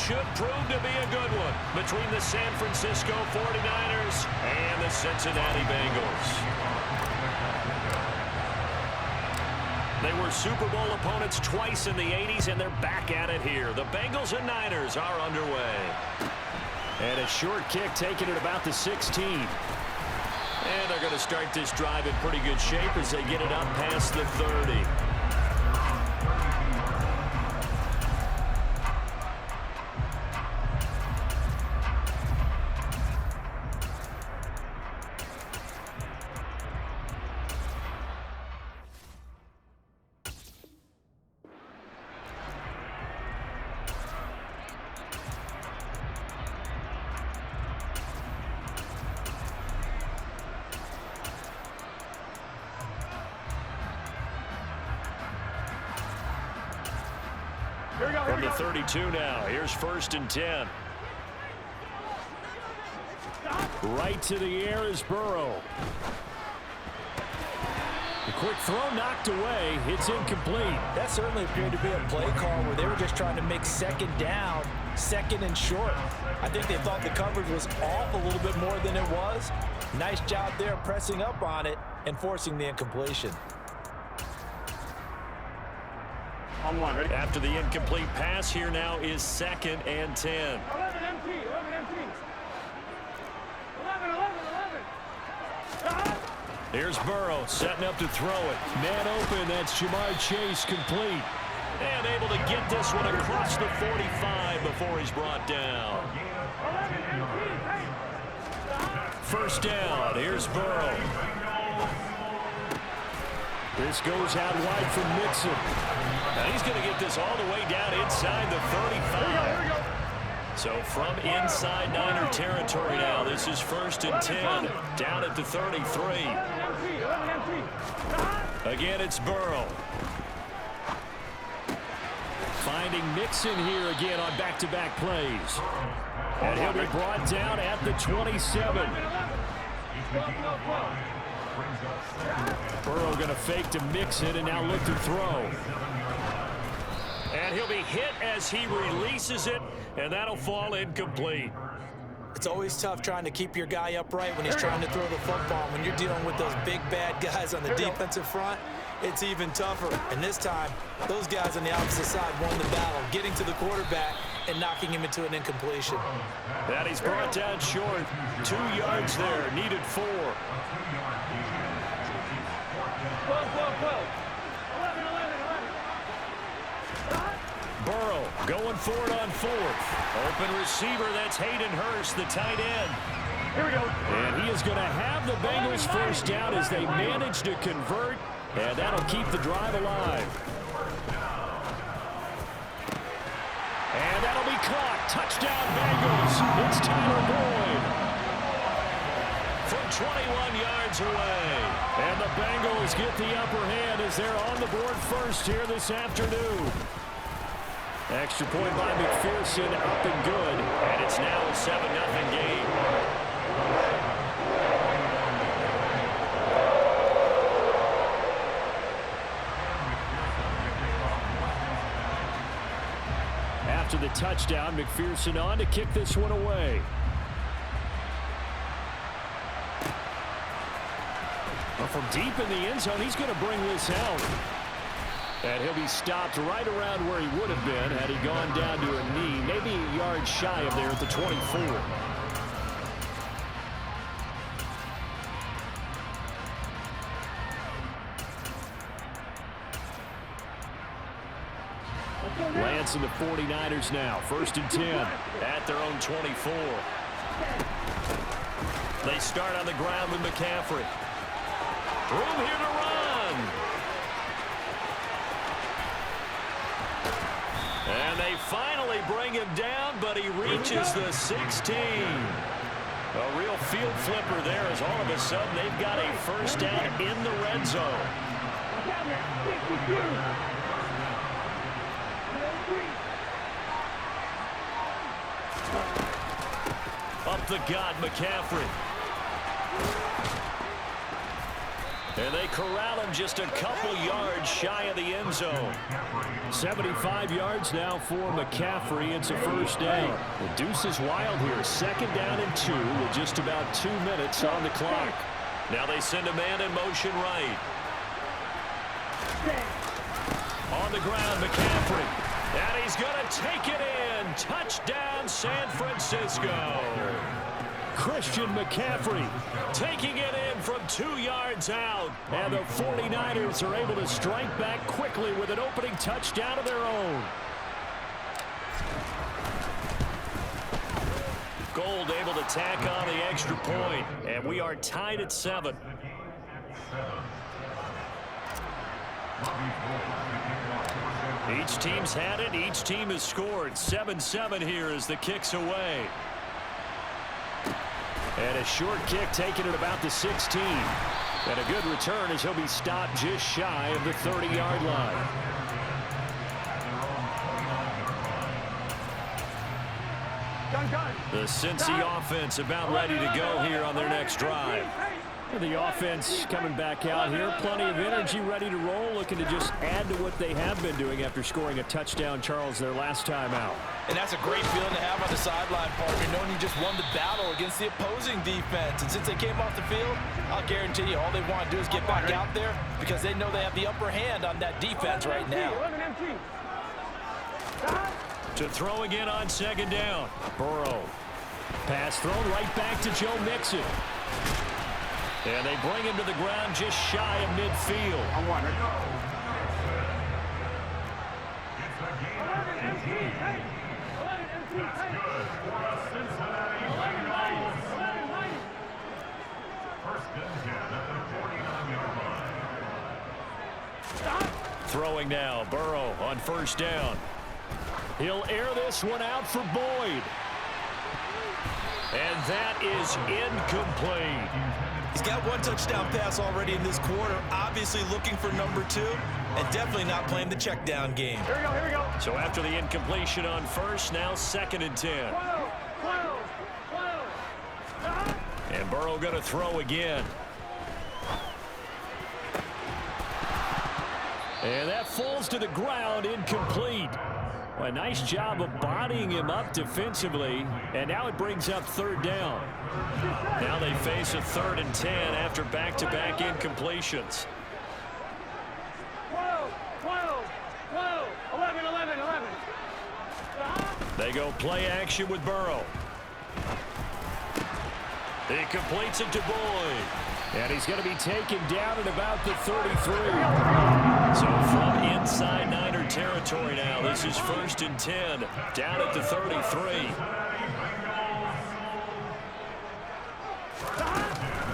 should prove to be a good one between the San Francisco 49ers and the Cincinnati Bengals. They were Super Bowl opponents twice in the 80s, and they're back at it here. The Bengals and Niners are underway. And a short kick taken at about the 16. And they're going to start this drive in pretty good shape as they get it up past the 30. From the 32 now, here's 1st and 10. Right to the air is Burrow. The quick throw knocked away. It's incomplete. That certainly appeared to be a play call where they were just trying to make second down, second and short. I think they thought the coverage was off a little bit more than it was. Nice job there pressing up on it and forcing the incompletion. After the incomplete pass, here now is 2nd and 10. 11 empty. Here's Burrow setting up to throw it. Man open, that's Jamar Chase complete. And able to get this one across the 45 before he's brought down. 1st down, here's Burrow. This goes out wide for Mixon. Now he's going to get this all the way down inside the 35. So from inside Niner territory now, this is 1st and 10, down at the 33. Again, it's Burrow. Finding Mixon here again on back-to-back plays. And he'll be brought down at the 27. Burrow going to fake to Mixon and now look to throw. And he'll be hit as he releases it, and that'll fall incomplete. It's always tough trying to keep your guy upright when he's trying to throw the football. When you're dealing with those big, bad guys on the defensive front, it's even tougher. And this time, those guys on the opposite side won the battle, getting to the quarterback and knocking him into an incompletion. That he's brought down short. 2 yards there, needed 4. Burrow going for it on 4th. Open receiver, that's Hayden Hurst, the tight end. Here we go. And he is going to have the Bengals 1st down as they manage to convert, and that'll keep the drive alive. And that'll be caught. Touchdown Bengals. It's Tyler Boyd. From 21 yards away. And the Bengals get the upper hand as they're on the board first here this afternoon. Extra point by McPherson, up and good. And it's now a 7-0 game. After the touchdown, McPherson on to kick this one away. Well, from deep in the end zone, he's going to bring this out. And he'll be stopped right around where he would have been had he gone down to a knee, maybe a yard shy of there at the 24. Lance and the 49ers now. 1st and 10 at their own 24. They start on the ground with McCaffrey. Room here to run. And they finally bring him down, but he reaches the 16. A real field flipper there as all of a sudden they've got a 1st down in the red zone. Up the gut, McCaffrey. And they corral him just a couple yards shy of the end zone. 75 yards now for McCaffrey. It's a first down. The deuce is wild here. Second down and 2 with just about 2 minutes on the clock. Now they send a man in motion right. On the ground, McCaffrey. And he's going to take it in. Touchdown, San Francisco. Christian McCaffrey taking it in from 2 yards out. And the 49ers are able to strike back quickly with an opening touchdown of their own. Gold able to tack on the extra point. And we are tied at 7. Each team's had it. Each team has scored. 7-7 here as the kick's away. And a short kick taken at about the 16. And a good return as he'll be stopped just shy of the 30-yard line. The Cincy offense about ready to go here on their next drive. The offense coming back out here. Plenty of energy, ready to roll, looking to just add to what they have been doing after scoring a touchdown, Charles, their last time out. And that's a great feeling to have on the sideline, partner, knowing you just won the battle against the opposing defense. And since they came off the field, I'll guarantee you all they want to do is get back out there because they know they have the upper hand on that defense right now. To throw again on second down. Burrow. Pass thrown right back to Joe Mixon. And they bring him to the ground just shy of midfield. Throwing now, Burrow on first down. He'll air this one out for Boyd. And that is incomplete. He's got one touchdown pass already in this quarter, obviously looking for number 2, and definitely not playing the check down game. Here we go. So after the incompletion on first, now 2nd and 10. And Burrow going to throw again. And that falls to the ground, incomplete. Well, a nice job of bodying him up defensively, and now it brings up 3rd down. Now they face a 3rd and 10 after back-to-back incompletions. 11. They go play action with Burrow. He completes it to Boyd. And he's going to be taken down at about the 33. So from inside Niner territory now, this is 1st and 10, down at the 33.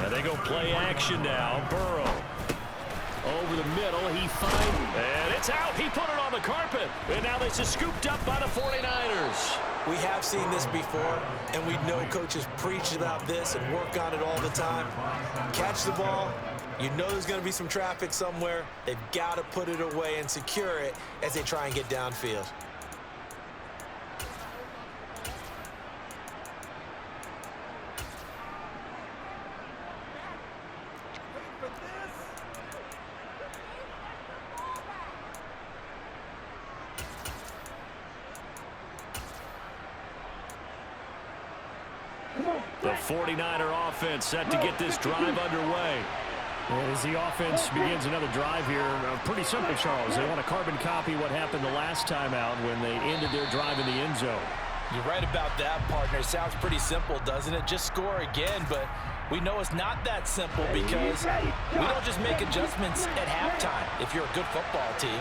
And they go play action now. Burrow over the middle. He finds, and it's out. He put it on the carpet. And now this is scooped up by the 49ers. We have seen this before, and we know coaches preach about this and work on it all the time. Catch the ball. You know there's going to be some traffic somewhere. They've got to put it away and secure it as they try and get downfield. The 49er offense set to get this drive underway. As the offense begins another drive here, pretty simple, Charles. They want to carbon copy what happened the last time out when they ended their drive in the end zone. You're right about that, partner. Sounds pretty simple, doesn't it? Just score again, but we know it's not that simple because we don't just make adjustments at halftime if you're a good football team.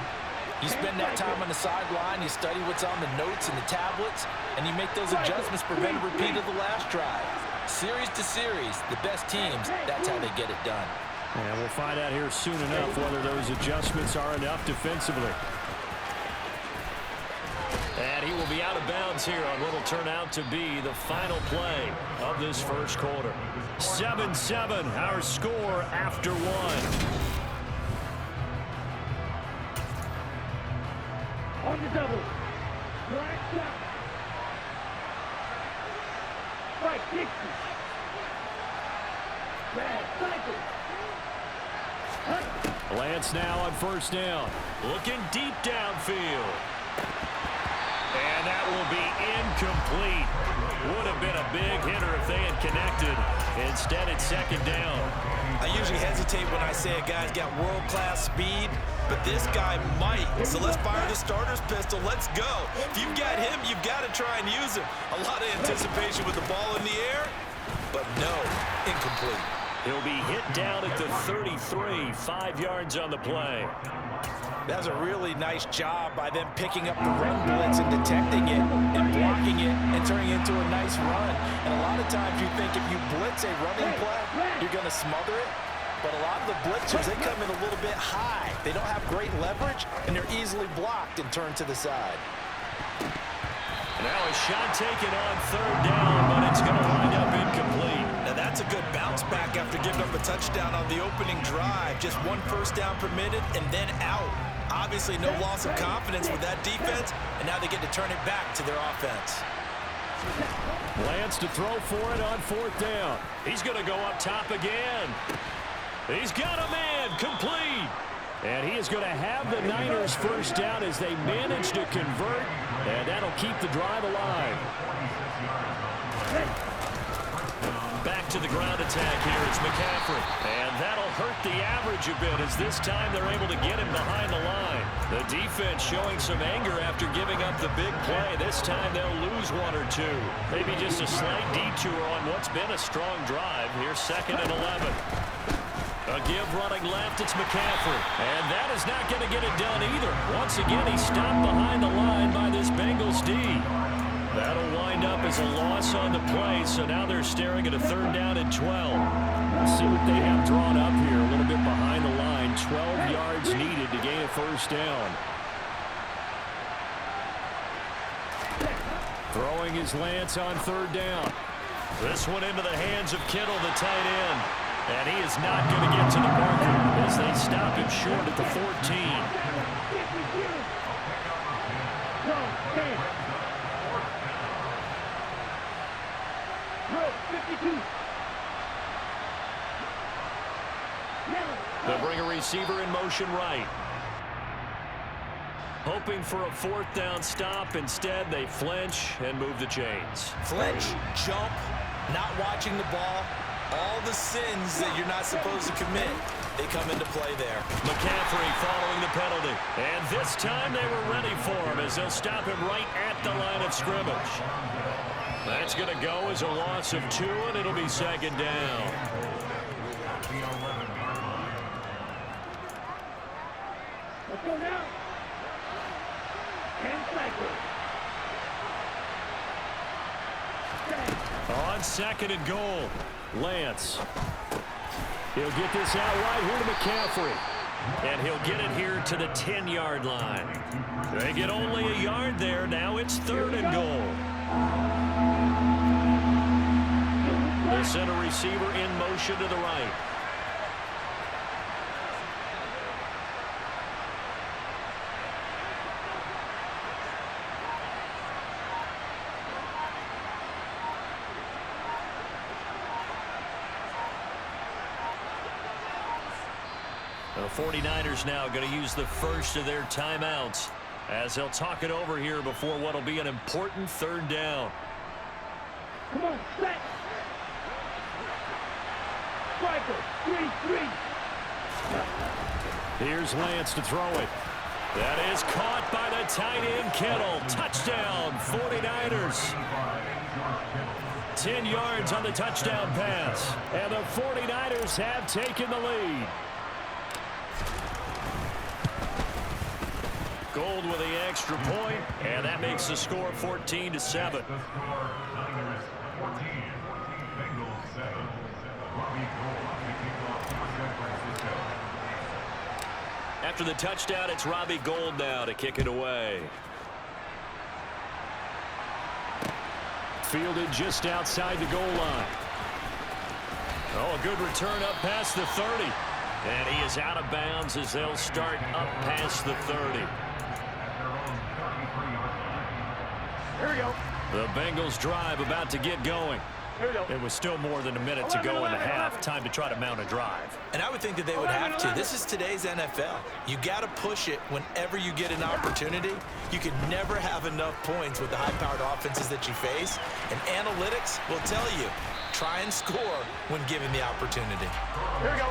You spend that time on the sideline, you study what's on the notes and the tablets, and you make those adjustments to prevent a repeat of the last drive. Series to series, the best teams, that's how they get it done. And we'll find out here soon enough whether those adjustments are enough defensively. And he will be out of bounds here on what will turn out to be the final play of this first quarter. 7-7, our score after one. On the double. Right step. Right, 60. Bad cycle. Lance now on first down. Looking deep downfield. And that will be incomplete. Would have been a big hitter if they had connected. Instead, it's second down. I usually hesitate when I say a guy's got world-class speed, but this guy might. So let's fire the starter's pistol. Let's go. If you've got him, you've got to try and use him. A lot of anticipation with the ball in the air, but no, incomplete. He'll be hit down at the 33, 5 yards on the play. That was a really nice job by them picking up the run blitz and detecting it and blocking it and turning it into a nice run. And a lot of times you think if you blitz a running play, you're going to smother it. But a lot of the blitzers, they come in a little bit high. They don't have great leverage, and they're easily blocked and turned to the side. Now a shot taken on third down, but it's going to wind up incomplete. Now that's a good bounce back after giving up a touchdown on the opening drive. Just one first down permitted and then out. Obviously no loss of confidence with that defense, and now they get to turn it back to their offense. Lance to throw for it on fourth down. He's going to go up top again. He's got a man complete. And he is going to have the Niners first down as they manage to convert, and that'll keep the drive alive. Back to the ground attack here. It's McCaffrey. And that'll hurt the average a bit as this time they're able to get him behind the line. The defense showing some anger after giving up the big play. This time they'll lose one or two. Maybe just a slight detour on what's been a strong drive. Here's 2nd and 11. A give running left, it's McCaffrey. And that is not going to get it done either. Once again, he's stopped behind the line by this Bengals D. That'll wind up as a loss on the play, so now they're staring at a 3rd down and 12. Let's see what they have drawn up here. A little bit behind the line. 12 yards needed to gain a first down. Throwing his Lance on 3rd down. This one into the hands of Kittle, the tight end. And he is not going to get to the marker as they stop him short at the 14. They'll bring a receiver in motion right. Hoping for a 4th down stop. Instead, they flinch and move the chains. Flinch, jump, not watching the ball. All the sins that you're not supposed to commit, they come into play there. McCaffrey following the penalty. And this time they were ready for him as they'll stop him right at the line of scrimmage. That's going to go as a loss of 2, and it'll be 2nd down. Let's go now. 10 seconds. On 2nd and goal, Lance. He'll get this out right here to McCaffrey. And he'll get it here to the 10-yard line. They get only a yard there. Now it's 3rd and goal. The center receiver in motion to the right. The 49ers now going to use the first of their timeouts as they'll talk it over here before what will be an important 3rd down. Come on, set. Striker, 3-3. Here's Lance to throw it. That is caught by the tight end Kittle. Touchdown, 49ers. 10 yards on the touchdown pass. And the 49ers have taken the lead. Gold with the extra point, and that makes the score 14-7. After the touchdown, it's Robbie Gould now to kick it away. Fielded just outside the goal line. Oh, a good return up past the 30. And he is out of bounds as they'll start up past the 30. Here we go. The Bengals drive about to get going. It was still more than a minute to go in the half. Time to try to mount a drive. And I would think that they would have to. This is today's NFL. You got to push it whenever you get an opportunity. You can never have enough points with the high-powered offenses that you face. And analytics will tell you, try and score when given the opportunity. Here we go.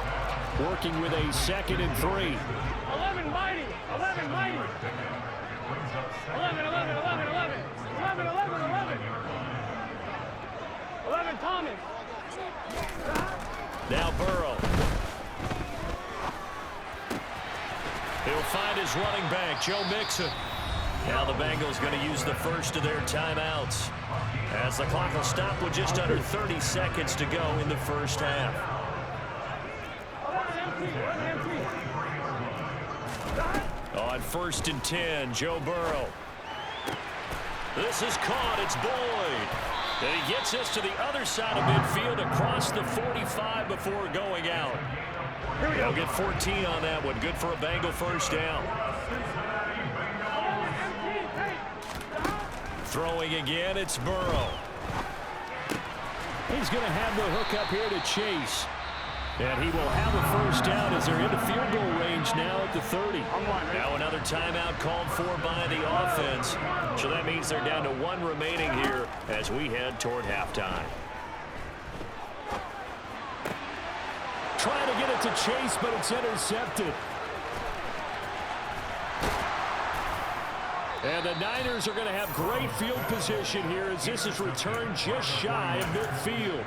Working with a 2nd and 3. 11 mighty. 11 mighty. 11, 11, 11, 11. 11, 11, 11. 11 Thomas. Now Burrow. He'll find his running back, Joe Mixon. Now the Bengals going to use the first of their timeouts, as the clock will stop with just under 30 seconds to go in the first half. On 1st and 10, Joe Burrow. This is caught. It's Boyd. And he gets us to the other side of midfield across the 45 before going out. He'll get 14 on that one. Good for a Bengal first down. Throwing again, it's Burrow. He's going to have the hook up here to Chase. And he will have a first down as they're into field goal range now at the 30. Now another timeout called for by the offense. So that means they're down to 1 remaining here as we head toward halftime. Trying to get it to Chase, but it's intercepted. And the Niners are going to have great field position here as this is returned just shy of midfield.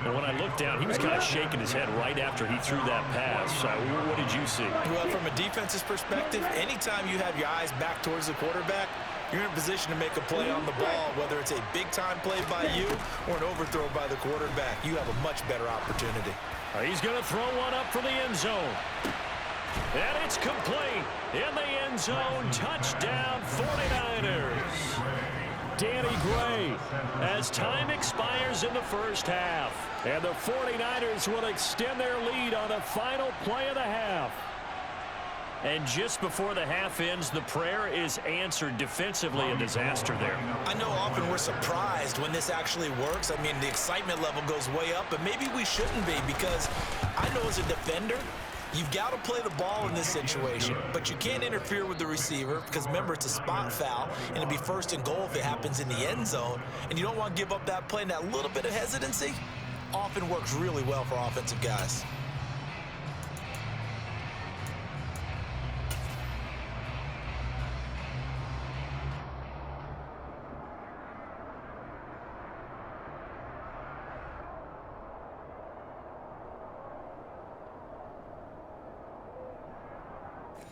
And when I looked down, he was kind of shaking his head right after he threw that pass. What did you see? Well, from a defense's perspective, anytime you have your eyes back towards the quarterback, you're in a position to make a play on the ball, whether it's a big-time play by you or an overthrow by the quarterback. You have a much better opportunity. He's going to throw one up for the end zone. And it's complete. In the end zone, touchdown 49ers. Danny Gray, as time expires in the first half. And the 49ers will extend their lead on the final play of the half. And just before the half ends, the prayer is answered. Defensively, a disaster there. I know often we're surprised when this actually works. I mean, the excitement level goes way up, but maybe we shouldn't be, because I know as a defender, you've got to play the ball in this situation, but you can't interfere with the receiver because, remember, it's a spot foul, and it'll be 1st and goal if it happens in the end zone, and you don't want to give up that play. And that little bit of hesitancy often works really well for offensive guys.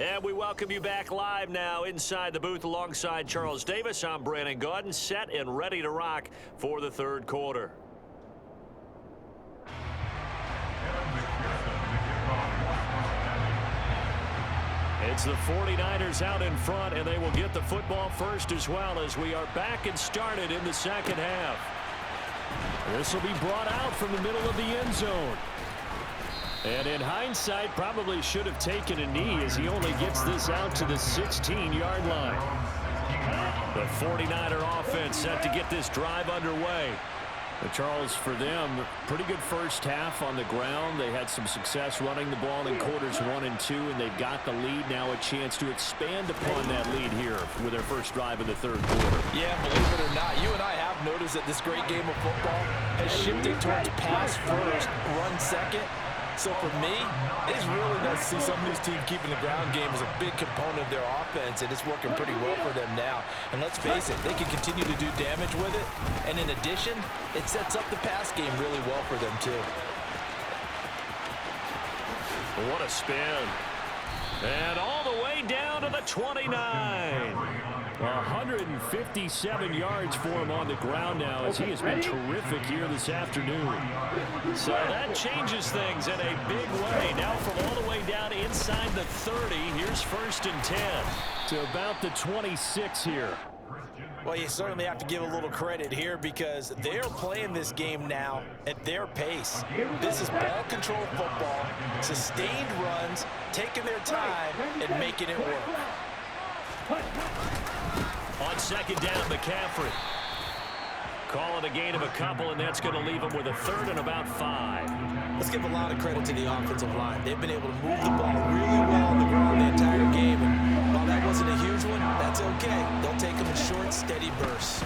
And we welcome you back live now inside the booth alongside Charles Davis. I'm Brandon Gaudin, set and ready to rock for the 3rd quarter. It's the 49ers out in front, and they will get the football first as well as we are back and started in the 2nd half. This will be brought out from the middle of the end zone. And in hindsight, probably should have taken a knee as he only gets this out to the 16-yard line. The 49er offense set to get this drive underway. But Charles, for them, pretty good first half on the ground. They had some success running the ball in quarters 1 and 2, and they've got the lead. Now a chance to expand upon that lead here with their first drive of the 3rd quarter. Yeah, believe it or not, you and I have noticed that this great game of football has shifted towards pass first, run second. So for me, it's really nice to see some of these teams keeping the ground game as a big component of their offense, and it's working pretty well for them now. And let's face it, they can continue to do damage with it. And in addition, it sets up the pass game really well for them too. What a spin. And all the way down to the 29. 157 yards for him on the ground now as he has been terrific here this afternoon. So that changes things in a big way. Now from all the way down inside the 30, here's 1st and 10 to about the 26 here. Well, you certainly have to give a little credit here because they're playing this game now at their pace. This is ball control football, sustained runs, taking their time and making it work. On 2nd down, McCaffrey. Call it a gain of a couple, and that's going to leave them with a third and about 5. Let's give a lot of credit to the offensive line. They've been able to move the ball really well on the ground the entire game. And while that wasn't a huge one, that's okay. They'll take them in short, steady bursts.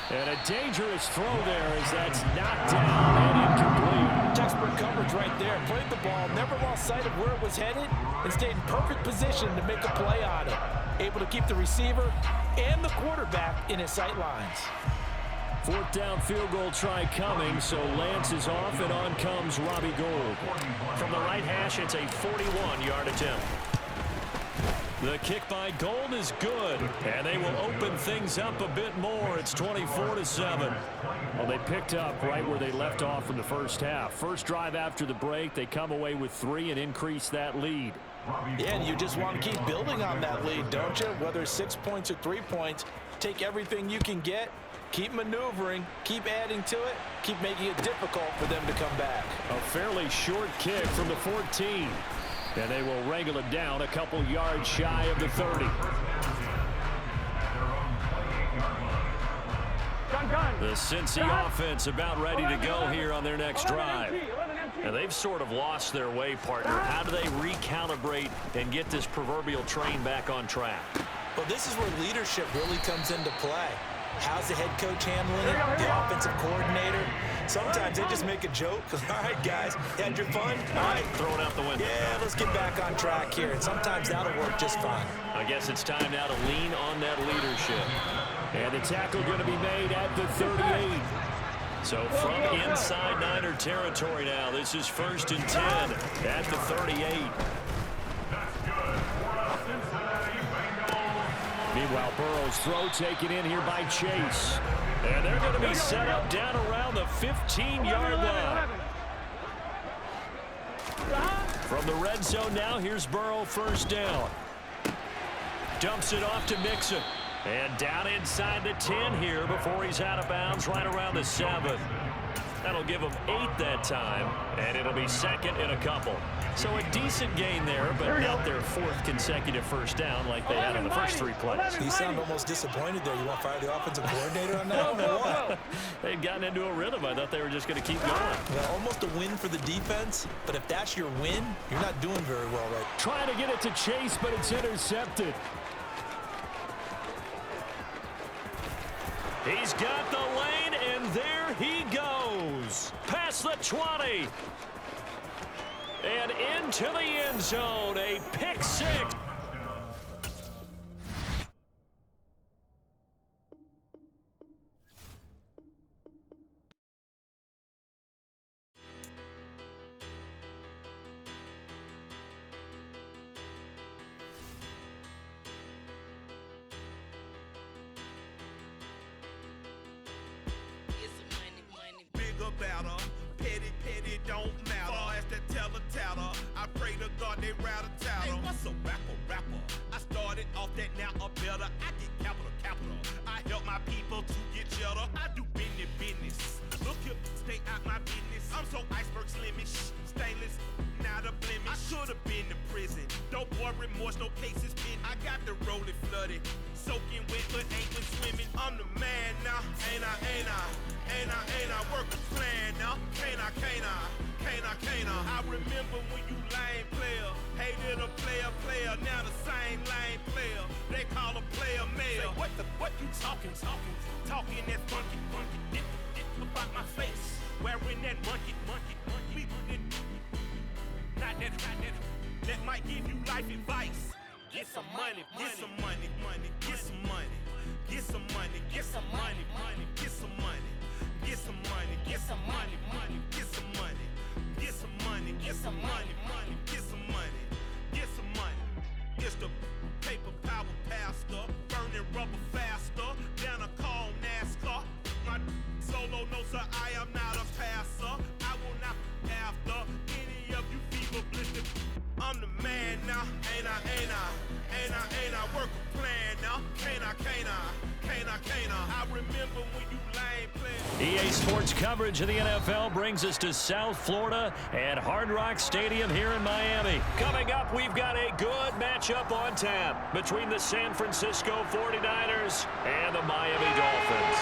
And a dangerous throw there as that's knocked down and incomplete. Textbook coverage right there. Played the ball, never lost sight of where it was headed, and stayed in perfect position to make a play on it. Able to keep the receiver and the quarterback in his sight lines. Fourth down field goal try coming, so Lance is off, and on comes Robbie Gould. From the right hash, it's a 41-yard attempt. The kick by Gould is good, and they will open things up a bit more. It's 24-7. Well, they picked up right where they left off in the first half. First drive after the break, they come away with 3 and increase that lead. Yeah, and you just want to keep building on that lead, don't you? Whether it's 6 points or 3 points, take everything you can get, keep maneuvering, keep adding to it, keep making it difficult for them to come back. A fairly short kick from the 14. And they will wrangle it down a couple yards shy of the 30. The Cincy offense about ready to go here on their next drive. And they've sort of lost their way, partner. How do they recalibrate and get this proverbial train back on track? Well, this is where leadership really comes into play. How's the head coach handling it? The offensive coordinator? Sometimes they just make a joke. All right, guys, had your fun? All right, throw it out the window. Yeah, let's get back on track here. And sometimes that'll work just fine. I guess it's time now to lean on that leadership. And the tackle going to be made at the 38. So from inside Niner territory now, this is 1st and 10 at the 38. Meanwhile, Burrow's throw taken in here by Chase. And they're going to be set up down around the 15-yard line. From the red zone now, here's Burrow, first down. Dumps it off to Mixon. And down inside the 10 here before he's out of bounds right around the 7. That'll give them 8 that time, and it'll be 2nd and a couple. So a decent gain there, but not their 4th consecutive first down like they had on the first 3 plays. You sound almost disappointed there. You want to fire the offensive coordinator on that one or what? They'd gotten into a rhythm. I thought they were just going to keep going. Well, almost a win for the defense, but if that's your win, you're not doing very well right. Trying to get it to Chase, but it's intercepted. He's got the lane, and there he goes. Past the 20. And into the end zone, a pick 6. Better, petty, don't matter. Far as the teller, I pray to God they rattle tattle. Hey, what's a rapper? I started off that, now I'm better. I get capital. I help my people to get cheddar. I do business. Look here, stay out my business. I'm so iceberg slimish, stainless, not a blemish. I should have been to prison. No boy remorse, no cases pinned. I got the rolling flooded, soaking wet, but ain't been swimming. I'm the man now, ain't I? Work a plan now, can't I? I remember when you lame player, hated a player, now the same lame player. They call a player mayor. Say, what you talking that funky, get about my face, wearing that monkey, not that, that might give you life advice. Get some money, get some money, get some money, get some money, get some money, get some money. Get some money, get some money, get some money, get some money, get some money, get some money, get some money. It's the paper power pastor, burning rubber faster, down a call NASCAR. My solo knows that I am not a passer. I will not be after any of you fever blistered. I'm the man now, ain't I? Work a plan now, can't I? I remember when EA Sports coverage of the NFL brings us to South Florida and Hard Rock Stadium here in Miami. Coming up, we've got a good matchup on tap between the San Francisco 49ers and the Miami Dolphins.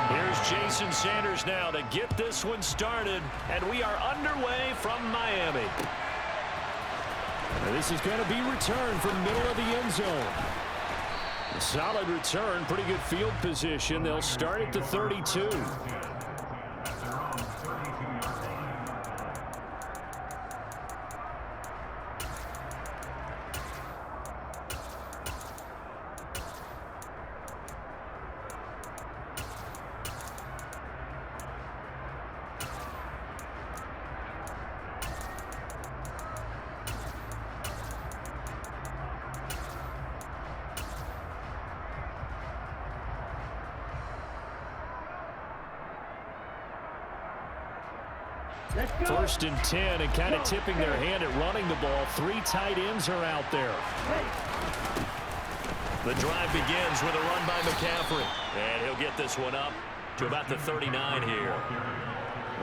Here's Jason Sanders now to get this one started, and we are underway from Miami. And this is going to be returned from middle of the end zone. A solid return, pretty good field position. They'll start at the 32. First and 10, and kind of tipping their hand at running the ball. 3 tight ends are out there. The drive begins with a run by McCaffrey. And he'll get this one up to about the 39 here.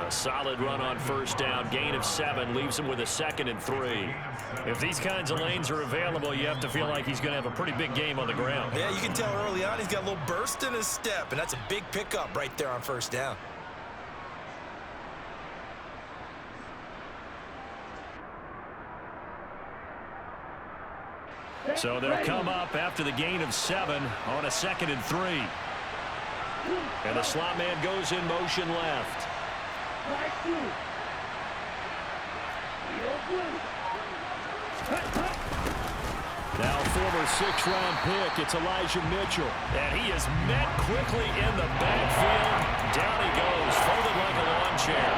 A solid run on first down. Gain of 7 leaves him with a 2nd and 3. If these kinds of lanes are available, you have to feel like he's going to have a pretty big game on the ground. Yeah, you can tell early on he's got a little burst in his step, and that's a big pickup right there on first down. So they'll come up after the gain of 7 on a 2nd and 3. And the slot man goes in motion left. Now former 6th-round pick, it's Elijah Mitchell. And he is met quickly in the backfield. Down he goes, folded like a lawn chair.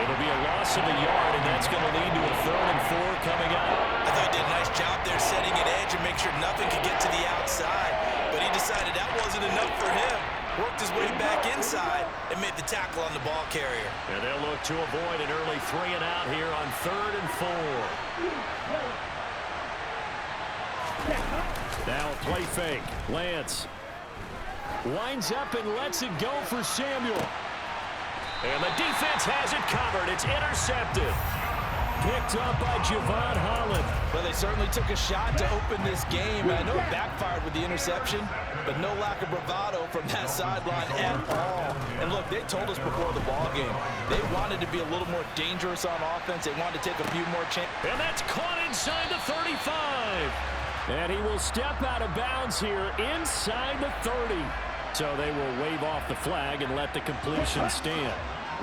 It'll be a loss of a yard, and that's going to lead to a 3rd and 4 coming up. I thought he did a nice job there setting an edge and make sure nothing could get to the outside. But he decided that wasn't enough for him. Worked his way back inside and made the tackle on the ball carrier. And they'll look to avoid an early 3 and out here on 3rd and 4. Now play fake. Lance winds up and lets it go for Samuel. And the defense has it covered. It's intercepted. Picked up by Javon Holland. Well, they certainly took a shot to open this game. I know it backfired with the interception, but no lack of bravado from that sideline at all. And look, they told us before the ball game, they wanted to be a little more dangerous on offense. They wanted to take a few more chances. And that's caught inside the 35. And he will step out of bounds here inside the 30. So they will wave off the flag and let the completion stand.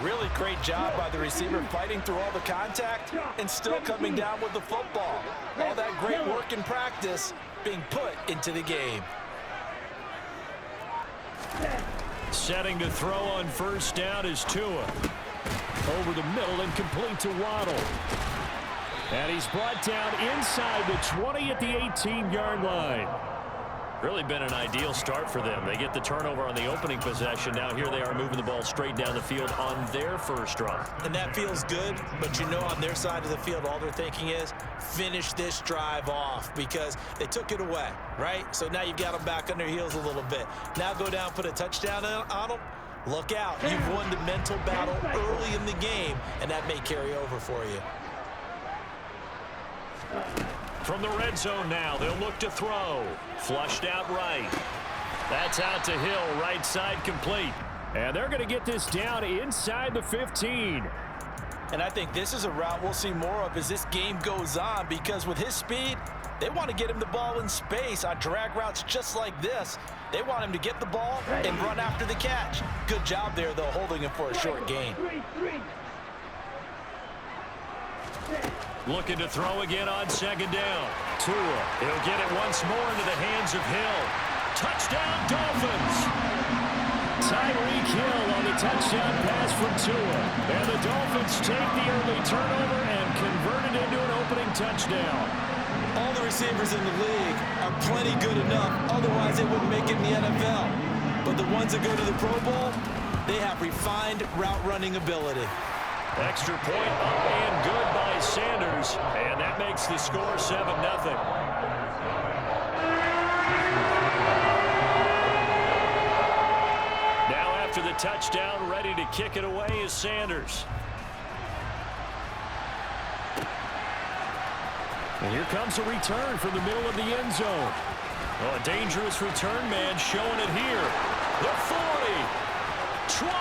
Really great job by the receiver fighting through all the contact and still coming down with the football. All that great work in practice being put into the game. Setting to throw on first down is Tua. Over the middle and complete to Waddle. And he's brought down inside the 20 at the 18-yard line. Really been an ideal start for them. They get the turnover on the opening possession. Now here they are moving the ball straight down the field on their first drive. And that feels good, but you know on their side of the field all they're thinking is finish this drive off because they took it away, right? So now you've got them back on their heels a little bit. Now go down, put a touchdown on them. Look out. You've won the mental battle early in the game, and that may carry over for you. From the red zone now, they'll look to throw. Flushed out right. That's out to Hill, right side complete. And they're going to get this down inside the 15. And I think this is a route we'll see more of as this game goes on because with his speed, they want to get him the ball in space on drag routes just like this. They want him to get the ball and run after the catch. Good job there, though, holding him for a short gain. Looking to throw again on second down. Tua, he'll get it once more into the hands of Hill. Touchdown, Dolphins! Tyreek Hill on the touchdown pass from Tua. And the Dolphins take the early turnover and convert it into an opening touchdown. All the receivers in the league are plenty good enough, otherwise they wouldn't make it in the NFL. But the ones that go to the Pro Bowl, they have refined route running ability. Extra point up and good by Sanders. And that makes the score 7-0. after the touchdown, ready to kick it away is Sanders. And here comes a return from the middle of the end zone. Oh, a dangerous return man showing it here. The 40, 20,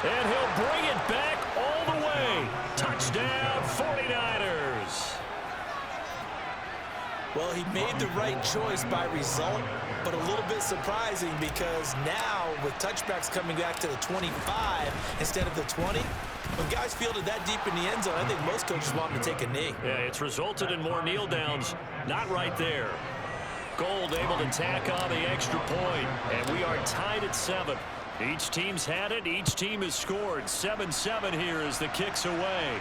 and he'll bring it back all the way. Touchdown, 49ers. Well, he made the right choice by result, but a little bit surprising because now with touchbacks coming back to the 25 instead of the 20, when guys fielded that deep in the end zone, I think most coaches want them to take a knee. Yeah, it's resulted in more kneel downs. Not right there. Gold able to tack on the extra point, and we are tied at 7. Each team's had it. Each team has scored. 7-7 here as the kick's away.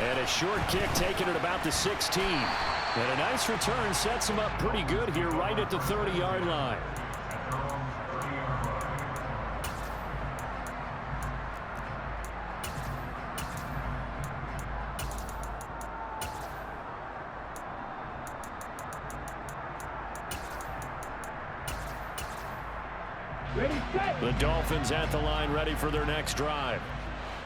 And a short kick taken at about the 16. And a nice return sets him up pretty good here right at the 30-yard line. The Dolphins at the line ready for their next drive.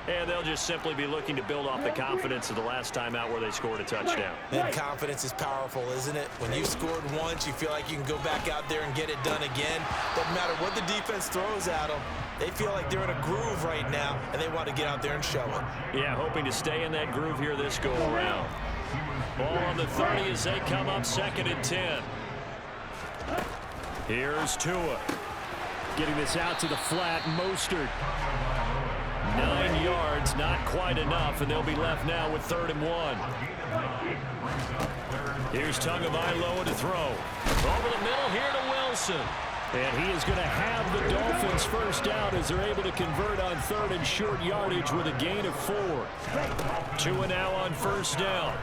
And they'll just simply be looking to build off the confidence of the last time out where they scored a touchdown. And confidence is powerful, isn't it? When you scored once, you feel like you can go back out there and get it done again. Doesn't matter what the defense throws at them. They feel like they're in a groove right now, and they want to get out there and show it. Yeah, hoping to stay in that groove here this go-around. Ball on the 30 as they come up 2nd and 10. Here's Tua. Getting this out to the flat, Mostert. 9 yards, not quite enough, and they'll be left now with 3rd and 1. Here's Tagovailoa to throw. Over the middle here to Wilson. And he is going to have the Dolphins first down as they're able to convert on 3rd and short yardage with a gain of 4. Tua now on 1st down.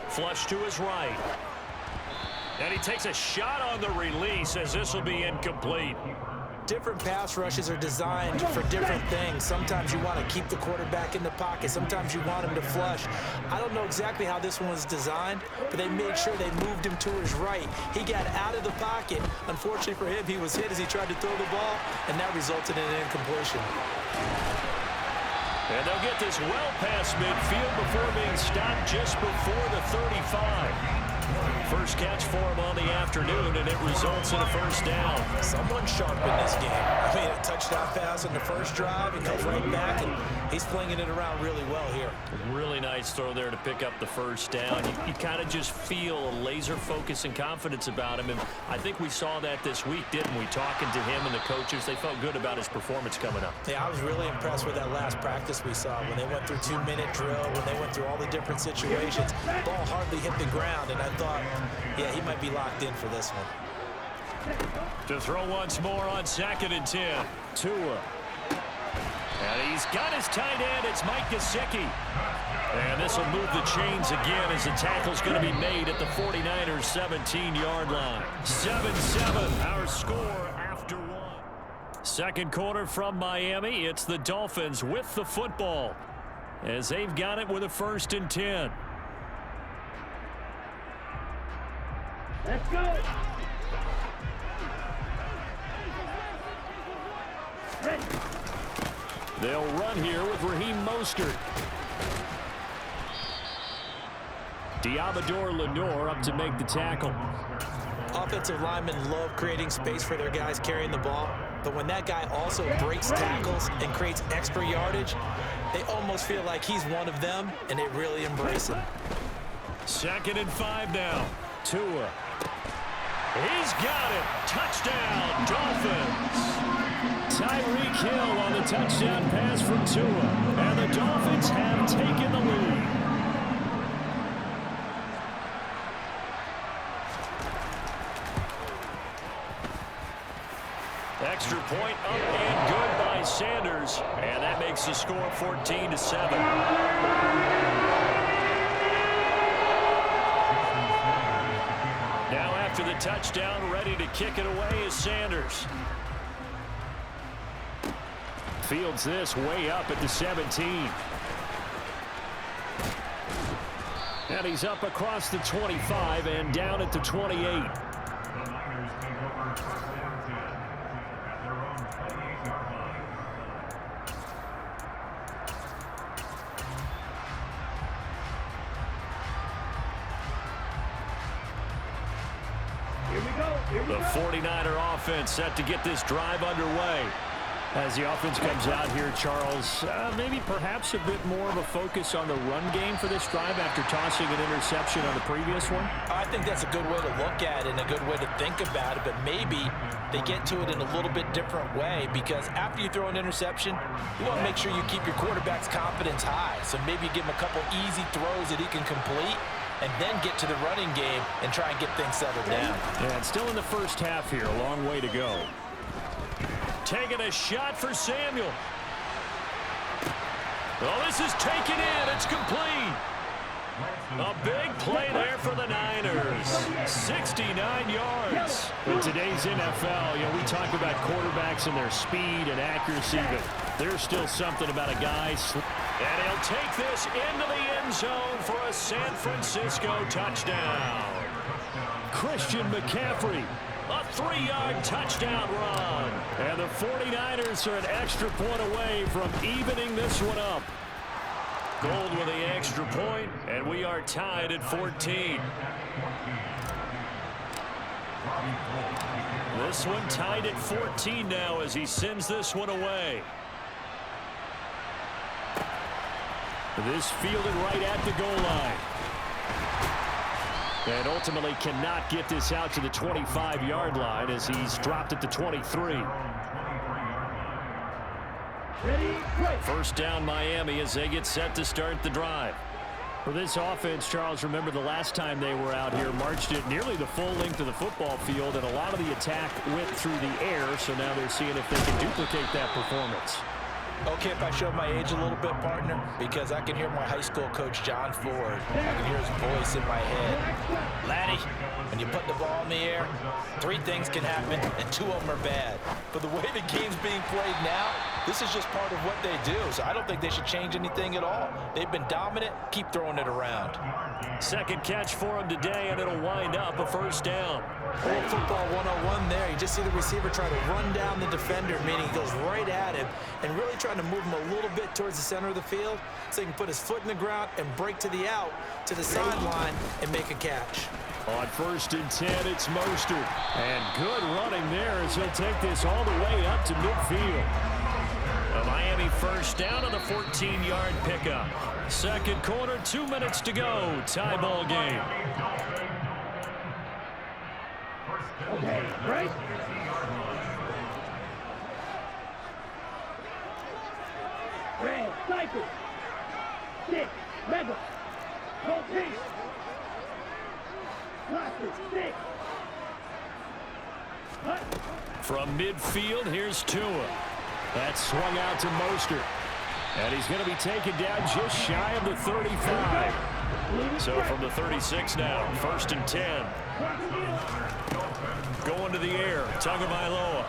Flush to his right. And he takes a shot on the release as this will be incomplete. Different pass rushes are designed for different things. Sometimes you want to keep the quarterback in the pocket. Sometimes you want him to flush. I don't know exactly how this one was designed, but they made sure they moved him to his right. He got out of the pocket. Unfortunately for him, he was hit as he tried to throw the ball, and that resulted in an incompletion. And they'll get this well past midfield before being stopped just before the 35. First catch for him on the afternoon, and it results in a first down. Someone sharp in this game. I mean, a touchdown pass on the first drive. He comes right back, and he's flinging it around really well here. Really nice throw there to pick up the first down. You kind of just feel a laser focus and confidence about him, and I think we saw that this week, didn't we? Talking to him and the coaches, they felt good about his performance coming up. Yeah, I was really impressed with that last practice we saw when they went through 2-minute drill, when they went through all the different situations. Ball hardly hit the ground, and I thought, yeah, he might be locked in for this one. To throw once more on 2nd and 10. Tua. And he's got his tight end. It's Mike Gesicki. And this will move the chains again as the tackle's going to be made at the 49ers 17-yard line. 7-7, our score after 1. Second quarter from Miami. It's the Dolphins with the football as they've got it with a 1st and 10. Let's go. They'll run here with Raheem Mostert. Diabador Lenore up to make the tackle. Offensive linemen love creating space for their guys carrying the ball, but when that guy also breaks tackles and creates extra yardage, they almost feel like he's one of them, and they really embrace him. 2nd and 5 now. Tua. He's got it. Touchdown, Dolphins. Tyreek Hill on the touchdown pass from Tua. And the Dolphins have taken the lead. Extra point up and good by Sanders. And that makes the score 14-7. After the touchdown, ready to kick it away is Sanders. Fields this way up at the 17. And he's up across the 25 and down at the 28. The 49er offense set to get this drive underway. As the offense comes out here, Charles, maybe perhaps a bit more of a focus on the run game for this drive after tossing an interception on the previous one? I think that's a good way to look at it and a good way to think about it, but maybe they get to it in a little bit different way, because after you throw an interception, you want to make sure you keep your quarterback's confidence high. So maybe you give him a couple easy throws that he can complete, and then get to the running game and try and get things settled down. Yeah, it's still in the first half here. A long way to go. Taking a shot for Samuel. Oh, this is taken in. It's complete. A big play there for the Niners. 69 yards. In today's NFL, we talk about quarterbacks and their speed and accuracy, but there's still something about a guy. And he'll take this into the end zone for a San Francisco touchdown. Christian McCaffrey, a 3-yard touchdown run. And the 49ers are an extra point away from evening this one up. Gold with the extra point, and we are tied at 14. This one tied at 14 now as he sends this one away. This fielded right at the goal line. And ultimately cannot get this out to the 25-yard line as he's dropped at the 23. First down Miami as they get set to start the drive. For this offense, Charles, remember the last time they were out here, marched it nearly the full length of the football field, and a lot of the attack went through the air, so now they're seeing if they can duplicate that performance. Okay, if I show my age a little bit, partner, because I can hear my high school coach, John Ford. I can hear his voice in my head. Laddie, when you put the ball in the air, 3 things can happen, and 2 of them are bad. But the way the game's being played now, this is just part of what they do, so I don't think they should change anything at all. They've been dominant. Keep throwing it around. Second catch for him today, and it'll wind up a first down. Old football 101 there. You just see the receiver try to run down the defender, meaning he goes right at him, and really trying to move him a little bit towards the center of the field so he can put his foot in the ground and break to the out, to the sideline, and make a catch. On 1st and 10, it's Mostert. And good running there as he'll take this all the way up to midfield. A Miami first down on the 14-yard pickup. Second quarter, 2 minutes to go. Tie ball game. Okay, right? Red, cycle. 6, mega. Go piece. Cluster, 6. Cut. From midfield, here's Tua. That's swung out to Mostert. And he's going to be taken down just shy of the 35. So from the 36 now, 1st and 10. Going to the air, Tagovailoa.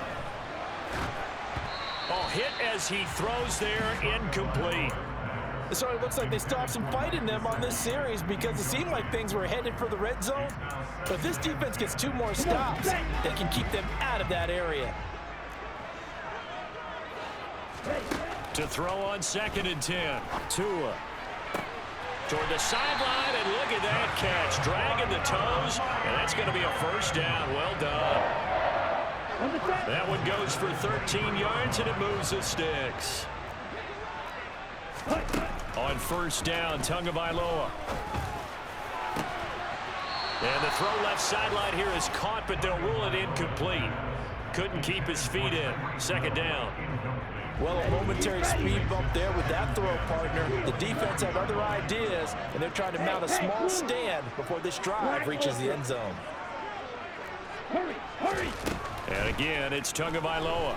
Oh, hit as he throws there, incomplete. It already looks like they stopped some fight in them on this series because it seemed like things were headed for the red zone. But if this defense gets 2 more stops, they can keep them out of that area. To throw on 2nd and 10. Tua. Toward the sideline, and look at that catch. Dragging the toes, and that's going to be a first down. Well done. That one goes for 13 yards, and it moves the sticks. On 1st down, Tagovailoa. And the throw left sideline here is caught, but they'll rule it incomplete. Couldn't keep his feet in. 2nd down. Well, a momentary speed bump there with that throw, partner. The defense have other ideas, and they're trying to mount a small stand before this drive reaches the end zone. Hurry, hurry. And again, it's Tagovailoa.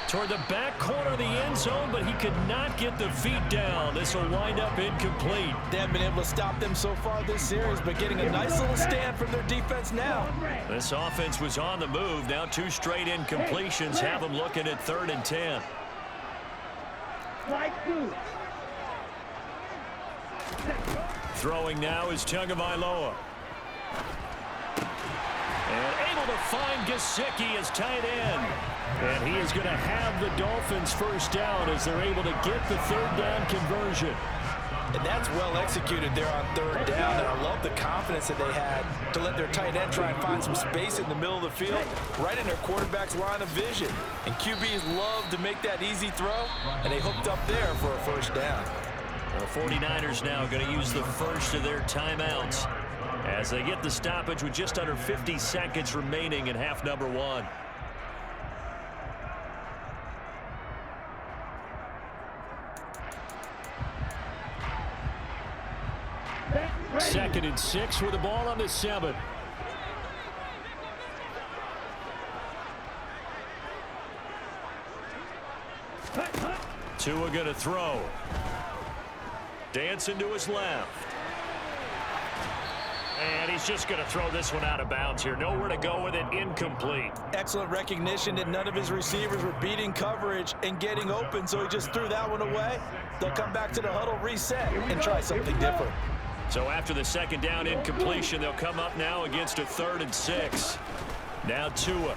Toward the back corner of the end zone, but he could not get the feet down. This will wind up incomplete. They haven't been able to stop them so far this series, but getting a nice little stand from their defense now. This offense was on the move. Now 2 straight incompletions have them looking at 3rd and 10. Throwing now is Tagovailoa. And able to find Gesicki as tight end. And he is going to have the Dolphins first down as they're able to get the 3rd down conversion. And that's well executed there on third down. And I love the confidence that they had to let their tight end try and find some space in the middle of the field, right in their quarterback's line of vision. And QBs love to make that easy throw, and they hooked up there for a first down. The 49ers now going to use the first of their timeouts as they get the stoppage with just under 50 seconds remaining in half number one. Second and 6 with the ball on the 7. Tua going to throw. Dancing to his left. And he's just going to throw this one out of bounds here. Nowhere to go with it. Incomplete. Excellent recognition that none of his receivers were beating coverage and getting open, so he just threw that one away. They'll come back to the huddle, reset, and try something different. So after the second down incompletion, they'll come up now against a 3rd and 6. Now Tua.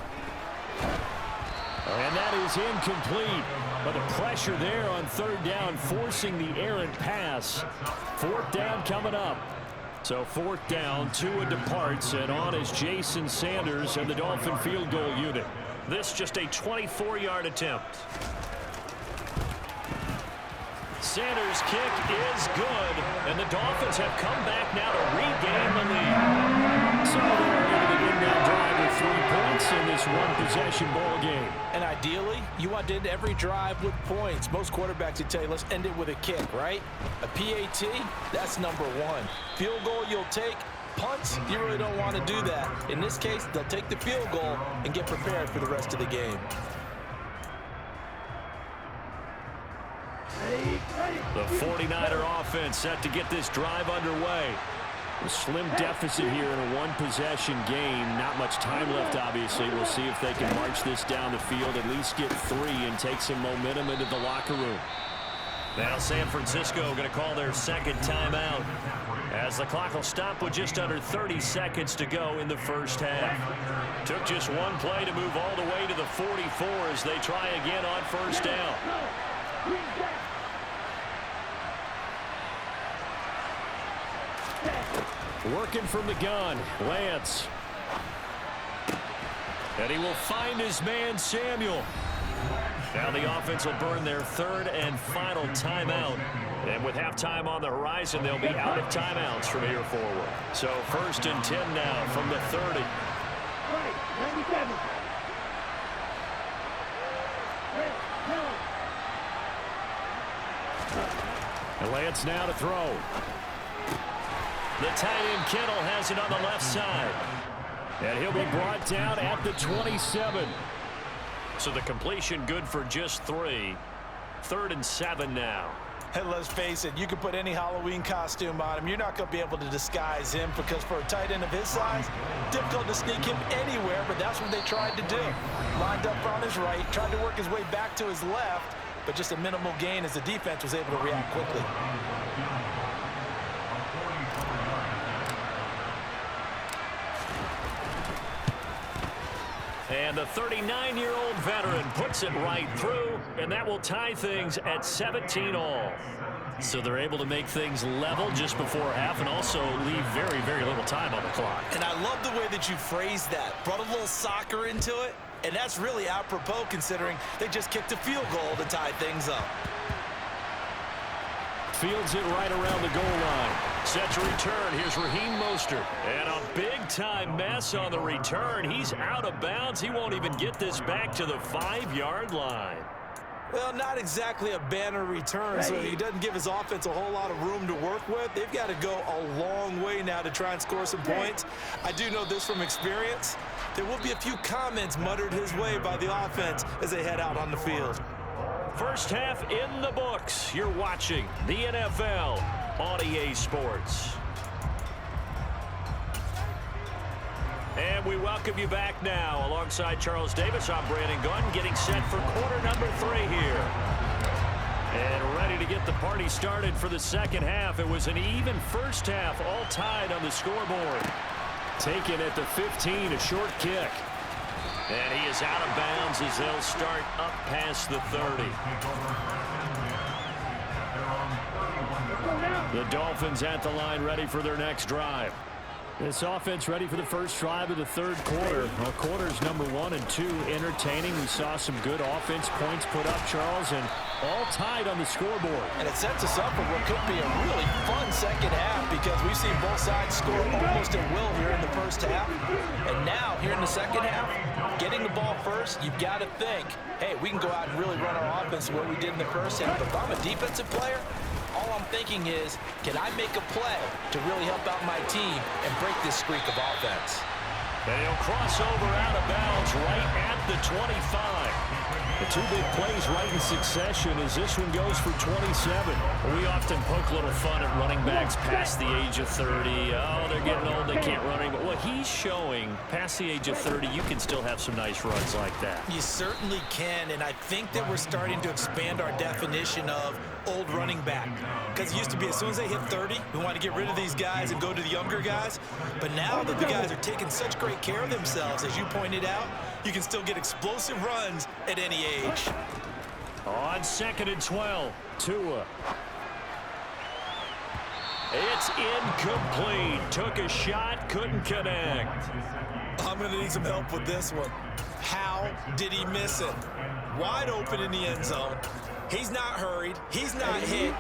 And that is incomplete. But the pressure there on 3rd down, forcing the errant pass. 4th down coming up. So 4th down, Tua departs, and on is Jason Sanders and the Dolphin field goal unit. This just a 24-yard attempt. Sanders' kick is good, and the Dolphins have come back now to regain the lead. So they're able to end that drive with 3 points in this one-possession ball game. And ideally, you want to end every drive with points. Most quarterbacks would tell you, let's end it with a kick, right? A PAT, that's number 1. Field goal you'll take. Punts, you really don't want to do that. In this case, they'll take the field goal and get prepared for the rest of the game. The 49er offense set to get this drive underway. A slim deficit here in a one-possession game. Not much time left, obviously. We'll see if they can march this down the field, at least get 3, and take some momentum into the locker room. Now San Francisco going to call their second timeout as the clock will stop with just under 30 seconds to go in the first half. Took just one play to move all the way to the 44 as they try again on first down. Working from the gun, Lance. And he will find his man, Samuel. Now the offense will burn their 3rd and final timeout. And with halftime on the horizon, they'll be out of timeouts from here forward. So 1st and 10 now from the 30. And Lance now to throw. The tight end Kittle has it on the left side. And he'll be brought down at the 27. So the completion good for just 3. 3rd and 7 now. And let's face it, you can put any Halloween costume on him. You're not going to be able to disguise him because for a tight end of his size, difficult to sneak him anywhere, but that's what they tried to do. Lined up on his right, tried to work his way back to his left, but just a minimal gain as the defense was able to react quickly. And the 39-year-old veteran puts it right through, and that will tie things at 17 all. So they're able to make things level just before half and also leave very, very little time on the clock. And I love the way that you phrased that. Brought a little soccer into it, and that's really apropos considering they just kicked a field goal to tie things up. Fields it right around the goal line. Set to return. Here's Raheem Mostert. And a big-time mess on the return. He's out of bounds. He won't even get this back to the 5-yard line. Well, not exactly a banner return, so he doesn't give his offense a whole lot of room to work with. They've got to go a long way now to try and score some points. I do know this from experience. There will be a few comments muttered his way by the offense as they head out on the field. First half in the books. You're watching the NFL on EA Sports. And we welcome you back now. Alongside Charles Davis, I'm Brandon Gunn, getting set for quarter number 3 here. And ready to get the party started for the second half. It was an even first half, all tied on the scoreboard. Taken at the 15, a short kick. And he is out of bounds as they'll start up past the 30. The Dolphins at the line, ready for their next drive. This offense ready for the first drive of the third quarter. Well, quarters number 1 and 2 entertaining. We saw some good offense points put up, Charles, and all tied on the scoreboard. And it sets us up for what could be a really fun second half because we've seen both sides score almost at will here in the first half. And now, here in the second half, getting the ball first, you've got to think, hey, we can go out and really run our offense the way we did in the first half. But if I'm a defensive player, all I'm thinking is, can I make a play to really help out my team and break this streak of offense? And he'll cross over out of bounds right at the 25. The two big plays right in succession as this one goes for 27. We often poke a little fun at running backs past the age of 30. Oh, they're getting old, they can't run anymore. Well, he's showing past the age of 30, you can still have some nice runs like that. You certainly can, and I think that we're starting to expand our definition of old running back. Because it used to be as soon as they hit 30, we want to get rid of these guys and go to the younger guys. But now that the guys are taking such great care of themselves, as you pointed out, you can still get explosive runs at any age. On 2nd and 12, Tua. It's incomplete. Took a shot, couldn't connect. I'm going to need some help with this one. How did he miss it? Wide open in the end zone. He's not hurried. He's not hit.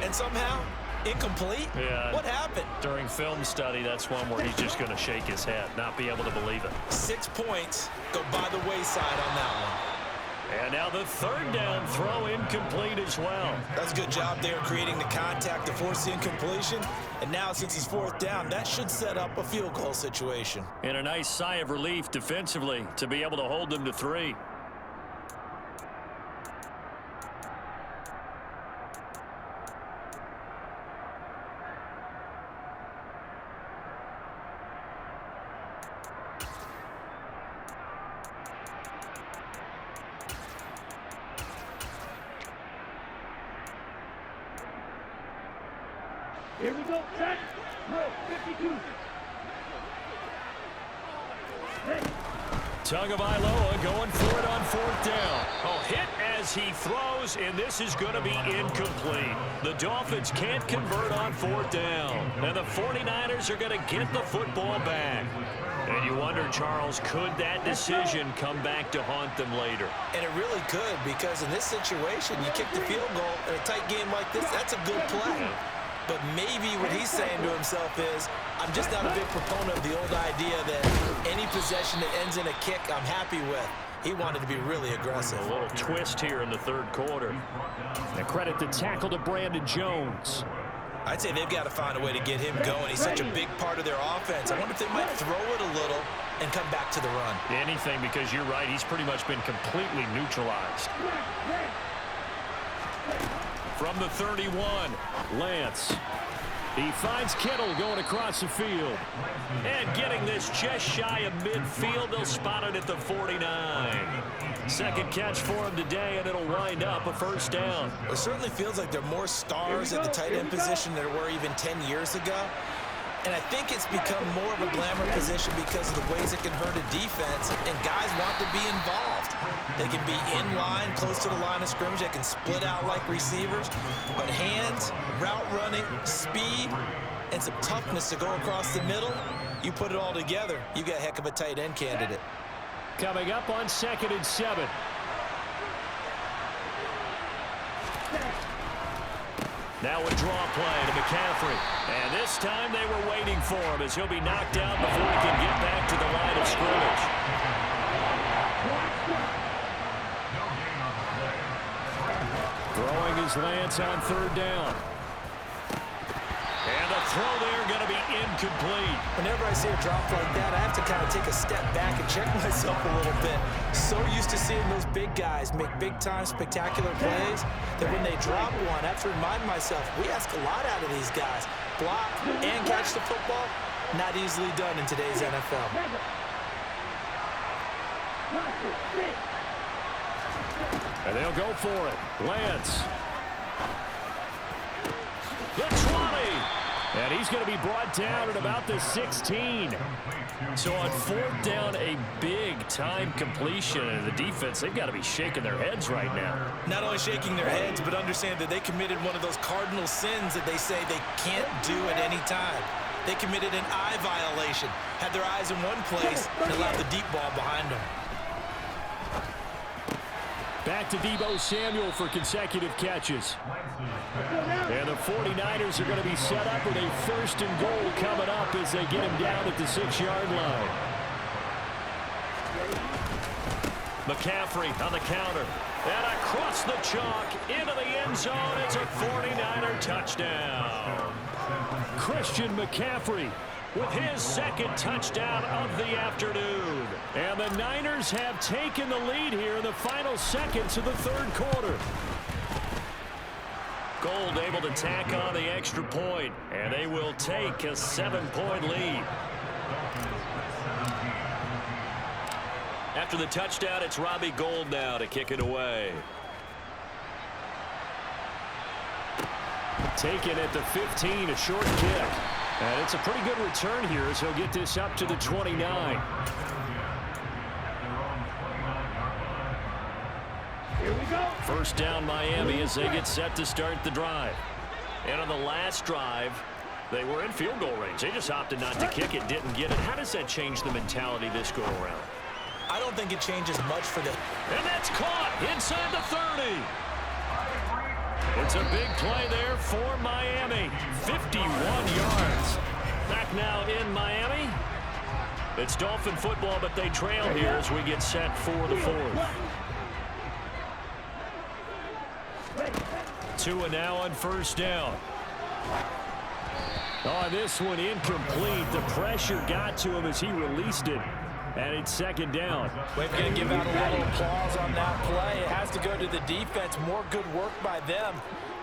And somehow, incomplete? Yeah. What happened? During film study, that's one where he's just going to shake his head, not be able to believe it. 6 points go by the wayside on that one. And now the third down throw incomplete as well. That's a good job there creating the contact to force the incompletion. And now since he's 4th down, that should set up a field goal situation. And a nice sigh of relief defensively to be able to hold them to 3. Here we go, set, roll, 52. Tagovailoa going for it on 4th down. Oh, hit as he throws, and this is going to be incomplete. The Dolphins can't convert on 4th down, and the 49ers are going to get the football back. And you wonder, Charles, could that decision come back to haunt them later? And it really could, because in this situation, you kick the field goal in a tight game like this, that's a good play. But maybe what he's saying to himself is, I'm just not a big proponent of the old idea that any possession that ends in a kick I'm happy with. He wanted to be really aggressive. A little twist here in the third quarter. And credit the tackle to Brandon Jones. I'd say they've got to find a way to get him going. He's such a big part of their offense. I wonder if they might throw it a little and come back to the run. Anything, because you're right, he's pretty much been completely neutralized. From the 31, Lance. He finds Kittle going across the field. And getting this just shy of midfield, they'll spot it at the 49. Second catch for him today, and it'll wind up a 1st down. It certainly feels like there are more stars at the tight end position than there were even 10 years ago. And I think it's become more of a glamour position because of the ways it can hurt a defense, and guys want to be involved. They can be in line, close to the line of scrimmage. They can split out like receivers. But hands, route running, speed, and some toughness to go across the middle, you put it all together, you got a heck of a tight end candidate. Coming up on 2nd and 7. Now a draw play to McCaffrey. And this time they were waiting for him as he'll be knocked down before he can get back to the line of scrimmage. Throwing his Lance on 3rd down. And the throw there going to be incomplete. Whenever I see a drop like that, I have to kind of take a step back and check myself a little bit. So used to seeing those big guys make big-time spectacular plays that when they drop one, I have to remind myself, we ask a lot out of these guys. Block and catch the football, not easily done in today's NFL. And they'll go for it. Lance. The 20. And he's going to be brought down at about the 16. So on fourth down, a big-time completion. And the defense, they've got to be shaking their heads right now. Not only shaking their heads, but understand that they committed one of those cardinal sins that they say they can't do at any time. They committed an eye violation, had their eyes in one place, and allowed the deep ball behind them. Back to Deebo Samuel for consecutive catches. And the 49ers are going to be set up with a first and goal coming up as they get him down at the 6-yard line. McCaffrey on the counter. And across the chalk into the end zone. It's a 49er touchdown. Christian McCaffrey with his second touchdown of the afternoon. And the Niners have taken the lead here in the final seconds of the third quarter. Gold able to tack on the extra point, and they will take a 7-point lead. After the touchdown, it's Robbie Gould now to kick it away. Taken at the 15, a short kick. And it's a pretty good return here as he'll get this up to the 29. Here we go. First down Miami as they get set to start the drive. And on the last drive, they were in field goal range. They just opted not to kick it, didn't get it. How does that change the mentality this go around? I don't think it changes much for them. And that's caught inside the 30. It's a big play there for Miami. 51 yards. Back now in Miami. It's Dolphin football, but they trail here as we get set for the fourth. Tua now on first down. On this one, incomplete. The pressure got to him as he released it. And it's second down. We're going to give out a little applause on that play. It has to go to the defense. More good work by them.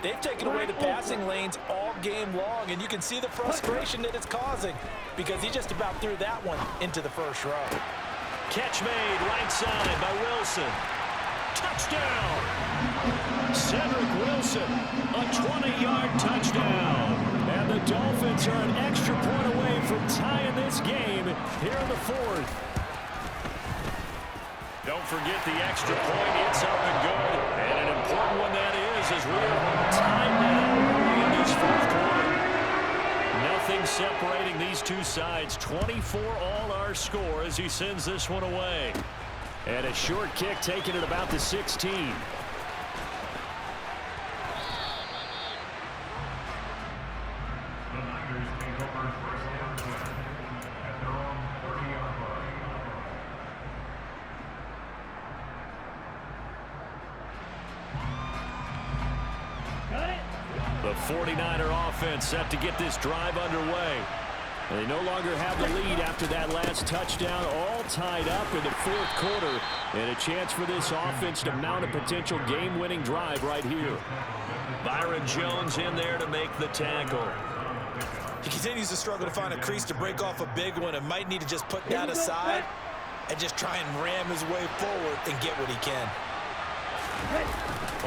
They've taken away the passing lanes all game long, and you can see the frustration that it's causing because he just about threw that one into the first row. Catch made right side by Wilson. Touchdown! Cedric Wilson, a 20-yard touchdown. And the Dolphins are an extra point away from tying this game here in the fourth. Don't forget the extra point. It's up and good. And an important one that is as we're tied now early in this fourth quarter. Nothing separating these two sides. 24 all our score as he sends this one away. And a short kick taken at about the 16. The 49er offense set to get this drive underway. And they no longer have the lead after that last touchdown, all tied up in the fourth quarter. And a chance for this offense to mount a potential game-winning drive right here. Byron Jones in there to make the tackle. He continues to struggle to find a crease to break off a big one and might need to just put that aside and just try and ram his way forward and get what he can.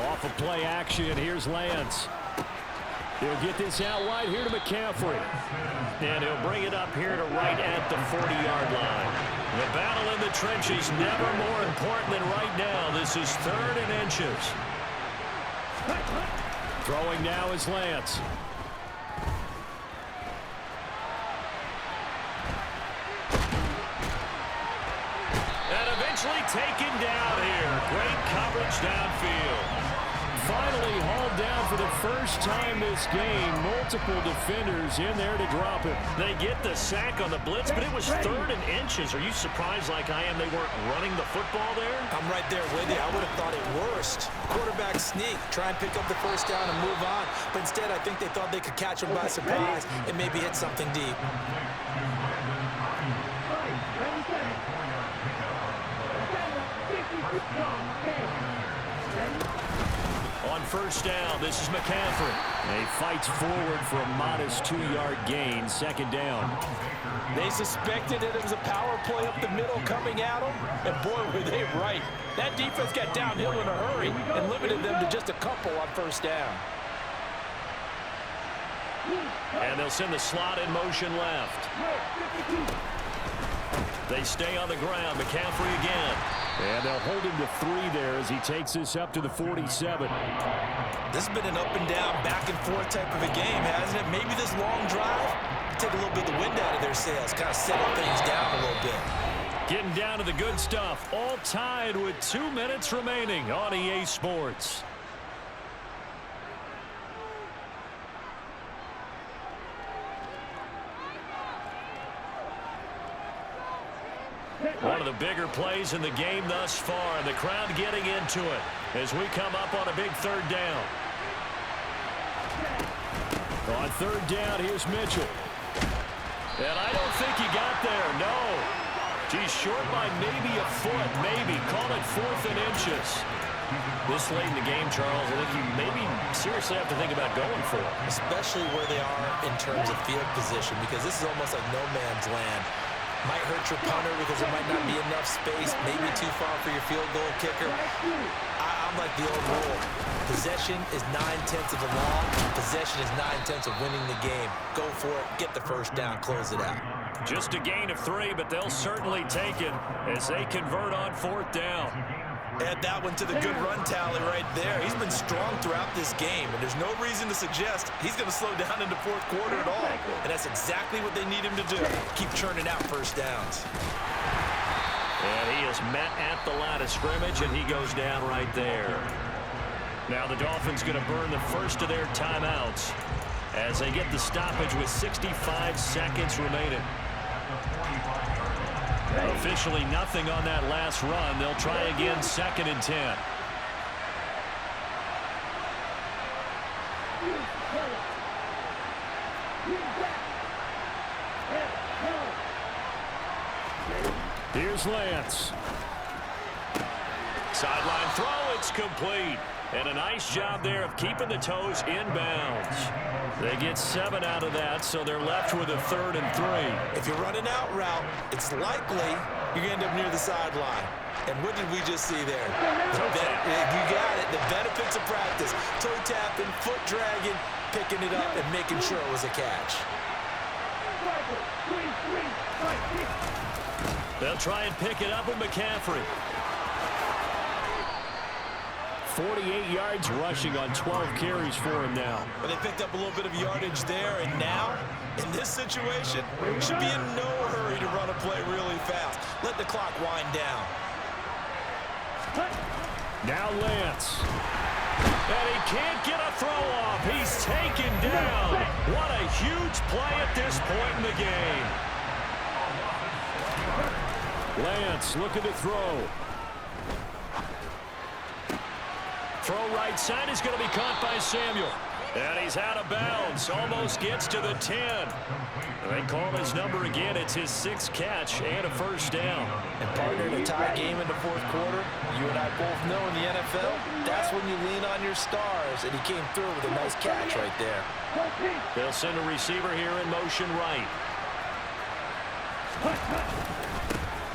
Off of play action, here's Lance. He'll get this out wide here to McCaffrey. And he'll bring it up here to right at the 40-yard line. The battle in the trenches never more important than right now. This is 3rd and inches. Throwing now is Lance. And eventually taken down here. Great coverage downfield. Finally hauled down for the first time this game. Multiple defenders in there to drop him. They get the sack on the blitz, but it was 3rd and inches. Are you surprised like I am they weren't running the football there? I'm right there with you. I would have thought it worst. Quarterback sneak, try and pick up the first down and move on. But instead, I think they thought they could catch him by surprise and maybe hit something deep. On first down, this is McCaffrey. And he fights forward for a modest 2-yard gain, second down. They suspected that it was a power play up the middle coming at them, and boy, were they right. That defense got downhill in a hurry and limited them to just a couple on first down. And they'll send the slot in motion left. They stay on the ground. McCaffrey again. And they'll hold him to 3 there as he takes this up to the 47. This has been an up and down, back and forth type of a game, hasn't it? Maybe this long drive, take a little bit of the wind out of their sails, kind of settle things down a little bit. Getting down to the good stuff. All tied with 2 minutes remaining on EA Sports. One of the bigger plays in the game thus far, and the crowd getting into it as we come up on a big 3rd down. On 3rd down, here's Mitchell. And I don't think he got there, no. He's short by maybe a foot, maybe. Call it 4th and inches. This late in the game, Charles, I think you maybe seriously have to think about going for it. Especially where they are in terms of field position, because this is almost like no man's land. Might hurt your punter because there might not be enough space, maybe too far for your field goal kicker. I'm like the old rule. Possession is 9/10 of the law. Possession is 9/10 of winning the game. Go for it, get the 1st down, close it out. Just a gain of 3, but they'll certainly take it as they convert on 4th down. Add that one to the good run tally right there. He's been strong throughout this game, and there's no reason to suggest he's going to slow down in the 4th quarter at all. And that's exactly what they need him to do. Keep churning out 1st downs. And he is met at the line of scrimmage, and he goes down right there. Now the Dolphins going to burn the first of their timeouts as they get the stoppage with 65 seconds remaining. Officially nothing on that last run. They'll try again 2nd and 10. Here's Lance. Sideline throw, it's complete. And a nice job there of keeping the toes in bounds. They get 7 out of that, so they're left with a 3rd and 3. If you're running out route, it's likely you're going to end up near the sideline. And what did we just see there? You got it. The benefits of practice. Toe tapping, foot dragging, picking it up, and making sure it was a catch. They'll try and pick it up with McCaffrey. 48 yards rushing on 12 carries for him now. But they picked up a little bit of yardage there, and now, in this situation, should be in no hurry to run a play really fast. Let the clock wind down. Now Lance. And he can't get a throw off. He's taken down. What a huge play at this point in the game. Lance looking to throw. Throw right side is going to be caught by Samuel. And he's out of bounds. Almost gets to the 10. They call his number again. It's his 6th catch and a 1st down. And partner, in a tie game in the 4th quarter, you and I both know in the NFL, that's when you lean on your stars. And he came through with a nice catch right there. They'll send a receiver here in motion right.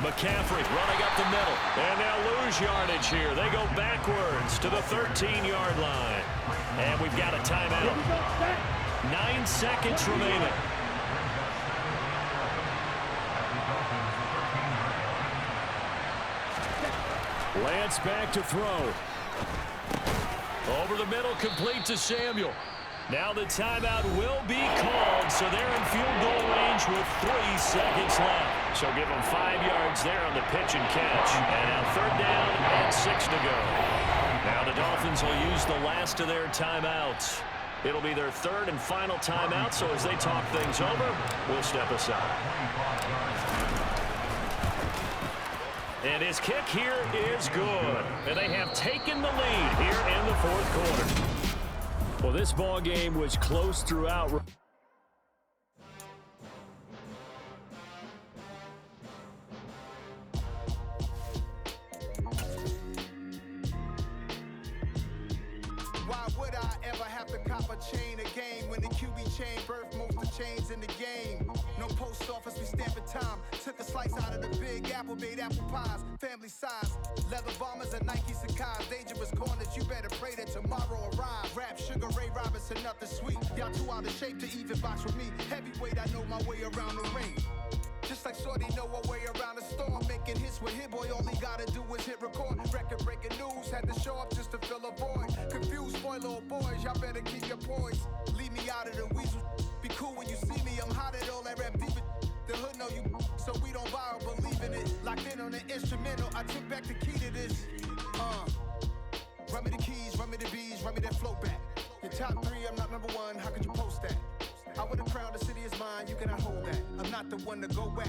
McCaffrey running up the middle. And they'll lose yardage here. They go backwards to the 13-yard line. And we've got a timeout. 9 seconds remaining. Lance back to throw. Over the middle, complete to Samuel. Now the timeout will be called, so they're in field goal range with 3 seconds left. So give them 5 yards there on the pitch and catch. And now 3rd down and 6 to go. Now the Dolphins will use the last of their timeouts. It'll be their 3rd and final timeout, so as they talk things over, we'll step aside. And his kick here is good. And they have taken the lead here in the 4th quarter. Well, this ball game was close throughout. Why would I ever have to cop a chain again when the QB chain birthed most of the chains in the game? No post office, we stamping time. Took a slice out of the big apple, made apple pies, family size. Leather bombers and Nike Sacai's. Dangerous corners, you better pray that tomorrow arrives. Rap, Sugar Ray Robinson, nothing sweet. Y'all too out of shape to even box with me. Heavyweight, I know my way around the ring. Just like Shorty know her way around the storm. Making hits with Hit Boy, all he gotta do is hit record. Record-breaking news, had to show up just to fill a void. Confused, spoiled little boys, y'all better keep your poise. Leave me out of the weasel. Be cool when you see me, I'm hot at all that rap deep. The hood know you, so we don't borrow, believe in it. Locked in on the instrumental, I took back the key to this. Run me the keys, run me the bees, run me that flow back. Your top 3, I'm not number 1, how could you post that? I would've crowned the city is mine, you cannot hold that. I'm not the one to go back.